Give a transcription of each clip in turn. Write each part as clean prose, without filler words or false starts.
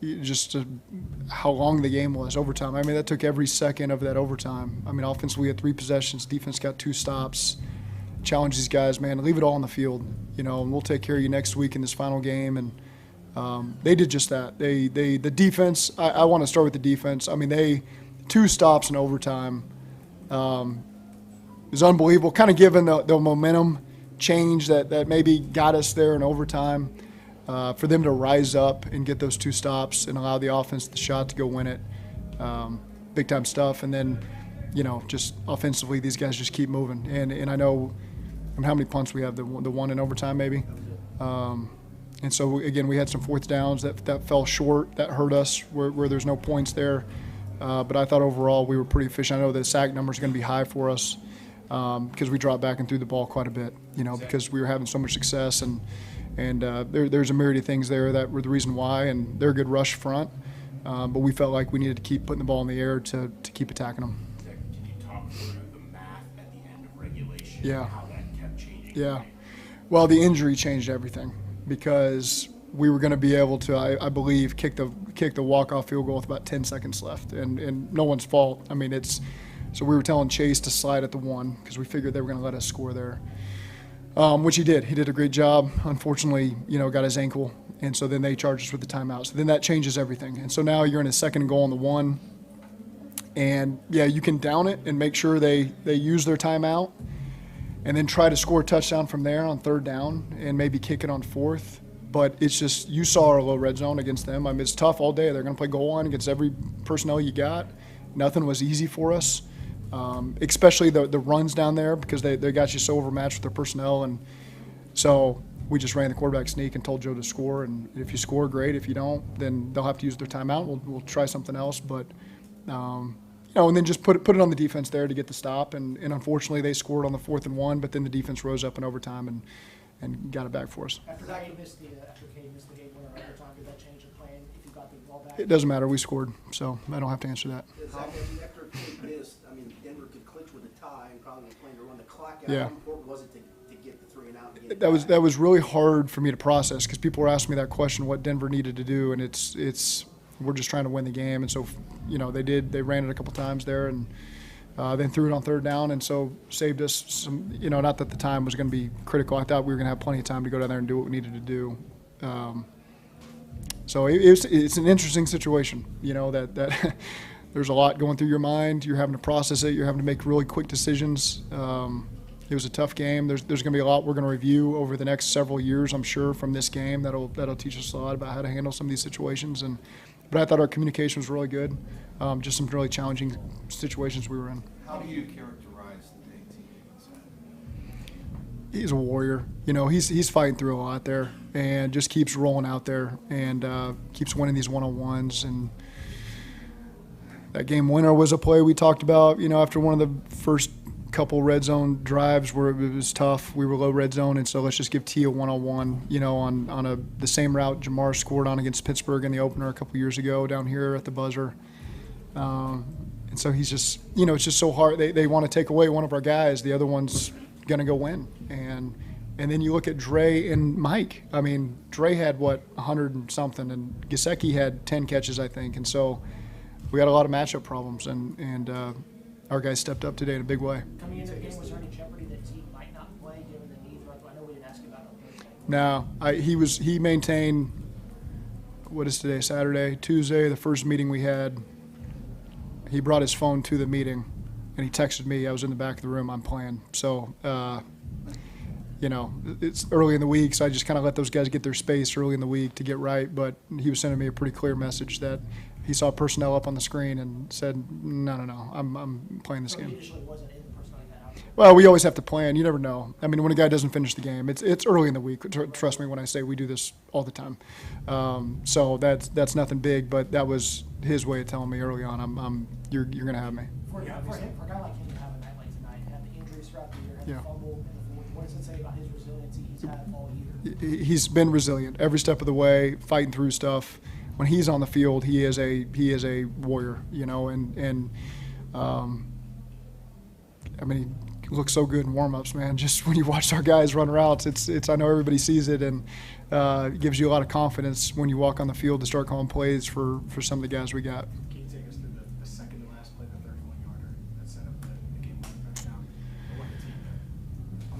just how long the game was, overtime. I mean, that took every second of that overtime. I mean, offensively, we had 3 possessions. Defense got 2 stops. Challenge these guys, man, leave it all on the field, and we'll take care of you next week in this final game. And they did just that. The defense, I want to start with the defense. I mean, 2 stops in overtime. It was unbelievable, kind of given the momentum change that maybe got us there in overtime. For them to rise up and get those 2 stops and allow the offense the shot to go win it, big-time stuff. And then, just offensively, these guys just keep moving. And I know how many punts we have, the one in overtime maybe. And so, again, we had some 4th downs that fell short, that hurt us where there's no points there. But I thought overall we were pretty efficient. I know the sack number is going to be high for us because we dropped back and threw the ball quite a bit, because we were having so much success. And there's a myriad of things there that were the reason why, and they're a good rush front. But we felt like we needed to keep putting the ball in the air to keep attacking them. Can you talk through the math at the end of regulation? Yeah. How that kept changing? Yeah. Well, the injury changed everything because we were going to be able to, I believe, kick the walk-off field goal with about 10 seconds left, and no one's fault. I mean, so we were telling Chase to slide at the 1 because we figured they were going to let us score there. Which he did. He did a great job. Unfortunately, got his ankle, and so then they charged us with the timeout. So then that changes everything. And so now you're in a 2nd and goal on the 1, and yeah, you can down it and make sure they use their timeout, and then try to score a touchdown from there on 3rd down and maybe kick it on 4th. But it's just, you saw our low red zone against them. I mean, it's tough all day. They're going to play goal line against every personnel you got. Nothing was easy for us. Especially the runs down there because they got you so overmatched with their personnel. And so we just ran the quarterback sneak and told Joe to score. And if you score, great. If you don't, then they'll have to use their timeout. We'll try something else. But, and then just put it on the defense there to get the stop. And unfortunately, they scored on the 4th and 1, but then the defense rose up in overtime and got it back for us. After Kay missed the game winner overtime, did that change the plan if you got the ball back? It doesn't matter. We scored, so I don't have to answer that. Zach, after Kay missed, I mean, Denver could clinch with a tie and probably was planning to run the clock out. Yeah. How important was it to get the 3 and out? And get it That back? was really hard for me to process because people were asking me that question, what Denver needed to do, and it's we're just trying to win the game. And so, they ran it a couple times there and then threw it on 3rd down, and so saved us some, not that the time was going to be critical. I thought we were going to have plenty of time to go down there and do what we needed to do. So it's an interesting situation, that there's a lot going through your mind. You're having to process it. You're having to make really quick decisions. It was a tough game. There's going to be a lot we're going to review over the next several years, I'm sure, from this game. That'll teach us a lot about how to handle some of these situations. But I thought our communication was really good. Just some really challenging situations we were in. How do you characterize the big team on Saturday? He's a warrior. He's fighting through a lot there and just keeps rolling out there and keeps winning these one-on-ones. And that game winner was a play we talked about, after one of the first couple red zone drives where it was tough. We were low red zone, and so let's just give T a one-on-one, on the same route Jamar scored on against Pittsburgh in the opener a couple years ago down here at the buzzer. And so he's just, it's just so hard. They want to take away one of our guys. The other one's going to go win. And then you look at Dre and Mike. I mean, Dre had, 100 and something, and Gesicki had 10 catches, I think. And so we had a lot of matchup problems, and our guys stepped up today in a big way. Coming into the game, was there any jeopardy that Zeke might not play given the knee threat? I know we didn't ask you about it. No, he maintained, what is today, Saturday, Tuesday, the first meeting we had. He brought his phone to the meeting, and he texted me. I was in the back of the room. I'm playing. So, it's early in the week, so I just kind of let those guys get their space early in the week to get right. But he was sending me a pretty clear message that he saw personnel up on the screen and said, no, I'm playing this game. He initially wasn't in the personnel you had out there. Well, we always have to plan. You never know. I mean, when a guy doesn't finish the game, it's early in the week. Trust me when I say we do this all the time. So that's nothing big, but that was his way of telling me early on, you're going to have me. For a guy like him to have a night like tonight, had the injuries throughout the year, had the fumble in the fourth, what does it say about his resiliency he's had all year? He's been resilient every step of the way, fighting through stuff. When he's on the field, he is a warrior, and I mean, looked so good in warm-ups, man. Just when you watch our guys run routes, it's I know everybody sees it, and it gives you a lot of confidence when you walk on the field to start calling plays for some of the guys we got. Can you take us through the second to last play, the 31-yarder that set up the game-winning touchdown?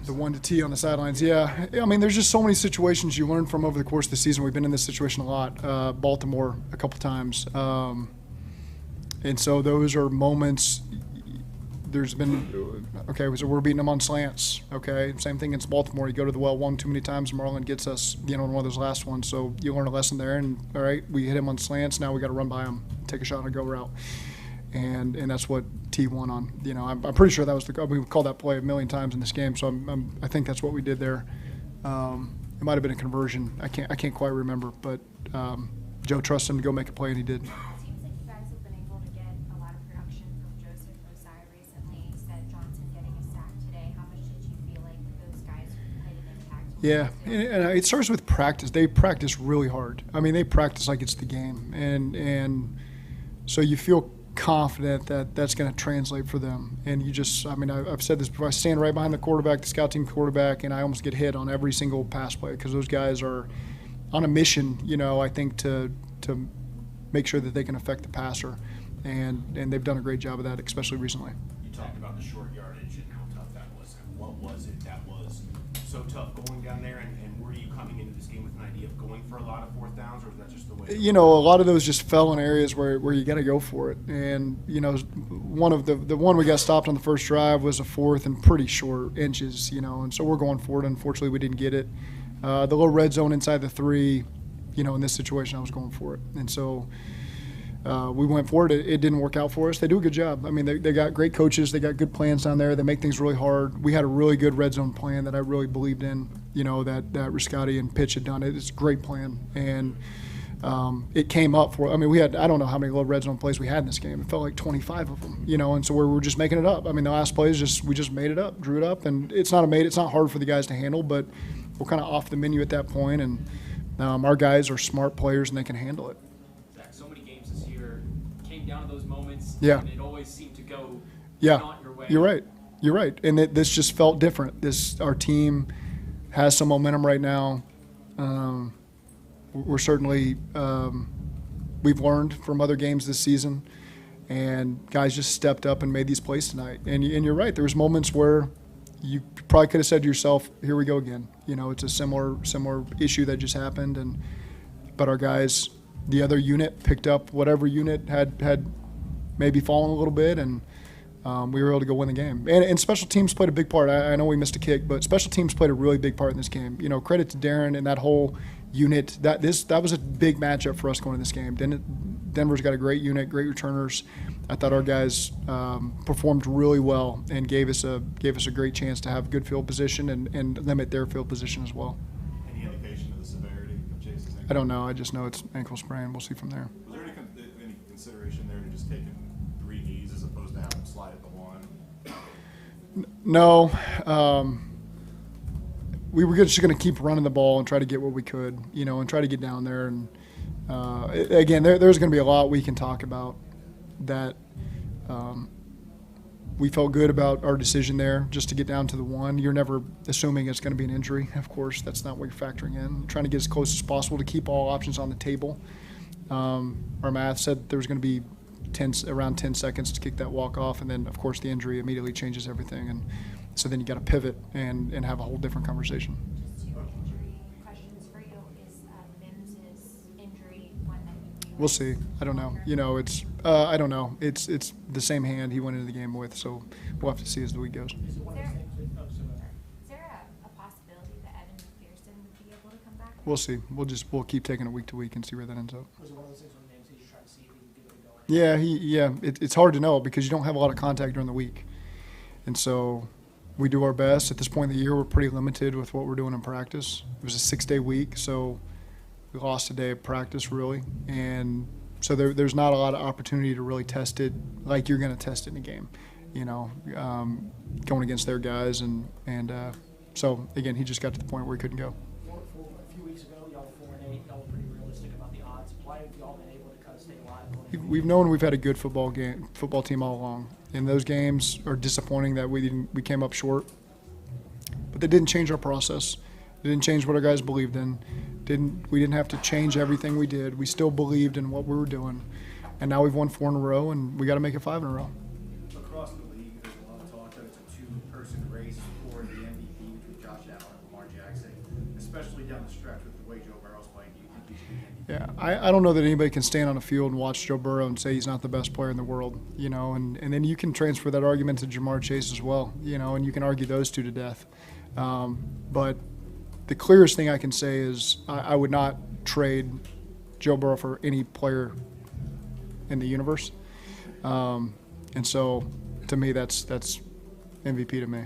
The 1-T on the sidelines, yeah. I mean, there's just so many situations you learn from over the course of the season. We've been in this situation a lot. Baltimore a couple times. And so those are moments. There's been, okay, so we're beating them on slants, okay? Same thing against Baltimore. You go to the well one too many times, Marlon gets us, in one of those last ones. So you learn a lesson there, and, all right, we hit him on slants. Now we got to run by him, take a shot on a go route. And that's what T won on. I'm pretty sure that was we called that play a million times in this game, so I think that's what we did there. It might have been a conversion. I can't quite remember, but Joe trusted him to go make a play, and he did. It seems like you guys have been able to get a lot of production from Joseph Osai recently. You said Johnson getting a sack today. How much did you feel like those guys played an impact? Yeah, and it starts with practice. They practice really hard. I mean, they practice like it's the game, and so you feel confident that that's going to translate for them. And you just, I've said this before, I stand right behind the quarterback, the scout team quarterback, and I almost get hit on every single pass play because those guys are on a mission, I think, to make sure that they can affect the passer. And they've done a great job of that, especially recently. You talked about the short yardage and how tough that was. What was it that was so tough going down there? And were you coming into this game with an idea of going for a lot of fourth downs, or was that just the way? A lot of those just fell in areas where you got to go for it. And, one of the one we got stopped on the first drive was a fourth and pretty short inches, and so we're going for it. Unfortunately, we didn't get it. The little red zone inside the 3, in this situation, I was going for it. And so we went for it. It didn't work out for us. They do a good job. I mean, they got great coaches. They got good plans down there. They make things really hard. We had a really good red zone plan that I really believed in, that Riscotti and Pitch had done. It's a great plan. And it came up we had, I don't know how many little red zone plays we had in this game. It felt like 25 of them, and so we were just making it up. The last play is we just made it up, drew it up, and it's not hard for the guys to handle, but we're kind of off the menu at that point, and our guys are smart players and they can handle it. Zach, so many games this year came down to those moments, Yeah. and it always seemed to go Yeah, not your way. You're right, and this just felt different. Our team has some momentum right now. We're certainly we've learned from other games this season, and guys just stepped up and made these plays tonight. And you're right. There was moments where you probably could have said to yourself, "Here we go again." It's a similar issue that just happened, but our guys, the other unit, picked up whatever unit had maybe fallen a little bit, and we were able to go win the game. And special teams played a big part. I know we missed a kick, but special teams played a really big part in this game. Credit to Darren and that whole unit. That was a big matchup for us going in this game. Denver's got a great unit, great returners. I thought our guys performed really well and gave us a great chance to have good field position and limit their field position as well. Any indication of the severity of Chase's ankle? I don't know. I just know it's ankle sprain. We'll see from there. Was there any consideration there to just taking 3 knees as opposed to having him slide at the 1? No. We were just going to keep running the ball and try to get what we could, and try to get down there. And again, there's going to be a lot we can talk about that. We felt good about our decision there just to get down to the 1. You're never assuming it's going to be an injury. Of course, that's not what you're factoring in. Trying to get as close as possible to keep all options on the table. Our math said there was going to be around 10 seconds to kick that walk off, and then, of course, the injury immediately changes everything. And so then you got to pivot and have a whole different conversation. Just 2 injury questions for you. Is Mims' injury one that you We'll see. I don't know. It's I don't know. It's the same hand he went into the game with, so we'll have to see as the week goes. Is it one of those things with, Is there a possibility that Evan McPherson would be able to come back? We'll see. We'll keep taking it week to week and see where that ends up. was it one of those things when names you try to see if he can give it a go? It's hard to know because you don't have a lot of contact during the week, and so we do our best. At this point in the year, we're pretty limited with what we're doing in practice. It was a 6-day week, so we lost a day of practice really, and so there's not a lot of opportunity to really test it like you're going to test it in a game, going against their guys, and so again, he just got to the point where he couldn't go. For a few weeks ago, y'all were 4-8. Y'all were pretty realistic about the odds. Why have y'all been able to kind of stay alive? We've known we've had a good football team all along, And those games are disappointing that we came up short. But they didn't change our process. They didn't change what our guys believed in. We didn't have to change everything we did. We still believed in what we were doing. And now we've won 4 in a row, and we got to make it 5 in a row. Across the league, there's a lot of talk that it's a 2-person race for the MVP between Josh Allen and Lamar Jackson, especially down the stretch with the way Joe Burrow's playing. Do you think he should be the MVP? Yeah, I don't know that anybody can stand on a field and watch Joe Burrow and say he's not the best player in the world, you know, and then you can transfer that argument to Jamar Chase as well, you know, and you can argue those two to death. But the clearest thing I can say is I would not trade Joe Burrow for any player in the universe. And so, to me, that's MVP to me.